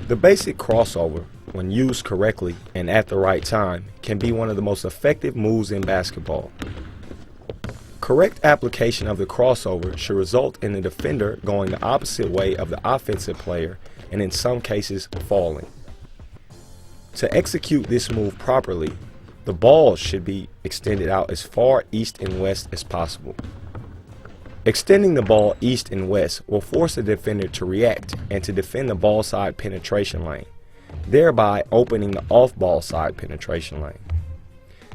The basic crossover, when used correctly and at the right time, can be one of the most effective moves in basketball. Correct application of the crossover should result in the defender going the opposite way of the offensive player and in some cases falling. To execute this move properly, the ball should be extended out as far east and west as possible. Extending the ball east and west will force the defender to react and to defend the ball side penetration lane, thereby opening the off-ball side penetration lane.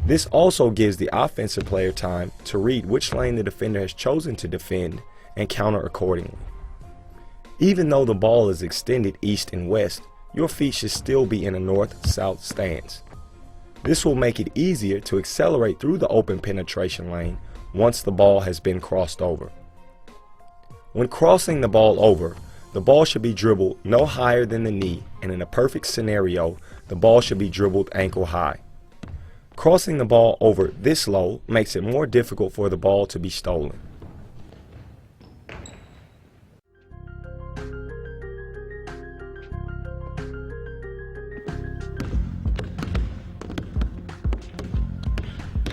This also gives the offensive player time to read which lane the defender has chosen to defend and counter accordingly. Even though the ball is extended east and west, your feet should still be in a north-south stance. This will make it easier to accelerate through the open penetration lane once the ball has been crossed over. When crossing the ball over, the ball should be dribbled no higher than the knee, and in a perfect scenario, the ball should be dribbled ankle high. Crossing the ball over this low makes it more difficult for the ball to be stolen.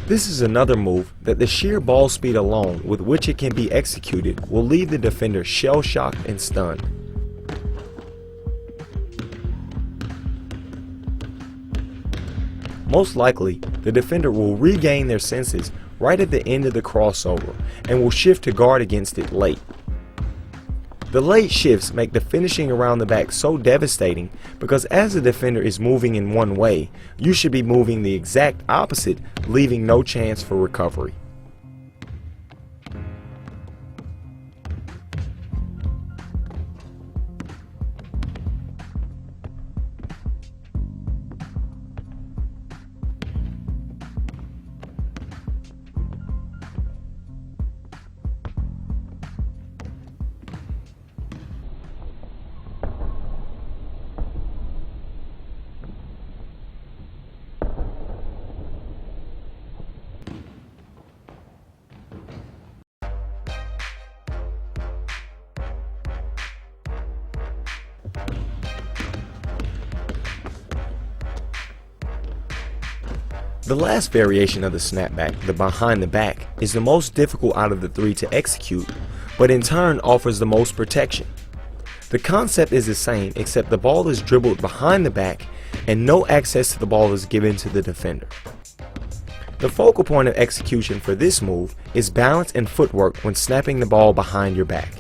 This is another move that the sheer ball speed alone with which it can be executed will leave the defender shell-shocked and stunned. Most likely, the defender will regain their senses right at the end of the crossover and will shift to guard against it late. The late shifts make the finishing around the back so devastating because as the defender is moving in one way, you should be moving the exact opposite, leaving no chance for recovery. The last variation of the snapback, the behind the back, is the most difficult out of the three to execute, but in turn offers the most protection. The concept is the same except the ball is dribbled behind the back and no access to the ball is given to the defender. The focal point of execution for this move is balance and footwork when snapping the ball behind your back.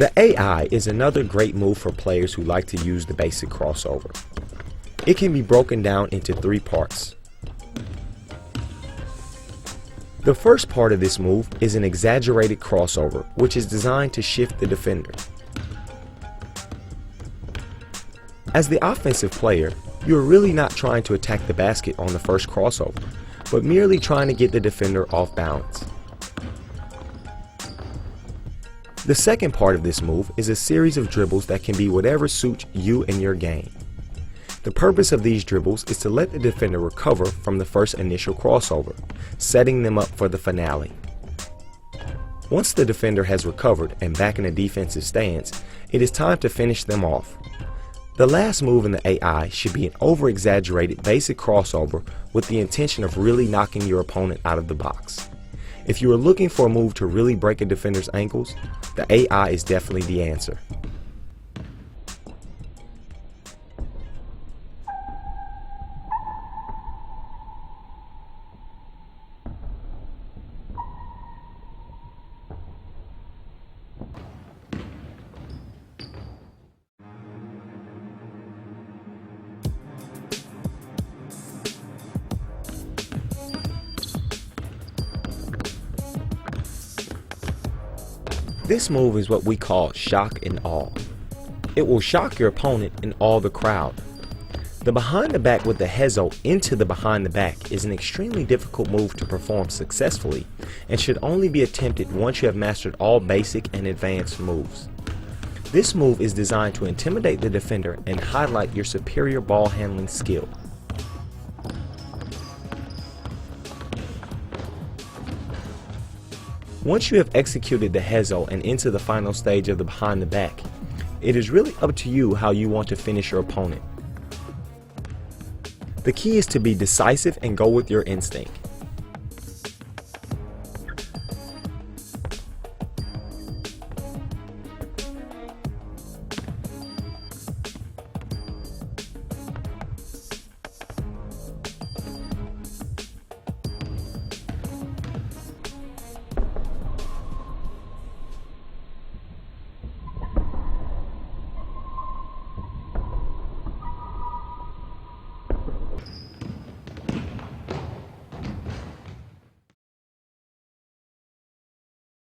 The AI is another great move for players who like to use the basic crossover. It can be broken down into three parts. The first part of this move is an exaggerated crossover, which is designed to shift the defender. As the offensive player, you are really not trying to attack the basket on the first crossover, but merely trying to get the defender off balance. The second part of this move is a series of dribbles that can be whatever suits you and your game. The purpose of these dribbles is to let the defender recover from the first initial crossover, setting them up for the finale. Once the defender has recovered and back in a defensive stance, it is time to finish them off. The last move in the AI should be an over-exaggerated basic crossover with the intention of really knocking your opponent out of the box. If you are looking for a move to really break a defender's ankles, the AI is definitely the answer. This move is what we call shock and awe. It will shock your opponent and awe the crowd. The behind the back with the hezo into the behind the back is an extremely difficult move to perform successfully and should only be attempted once you have mastered all basic and advanced moves. This move is designed to intimidate the defender and highlight your superior ball handling skill. Once you have executed the hezo and into the final stage of the behind the back, it is really up to you how you want to finish your opponent. The key is to be decisive and go with your instinct.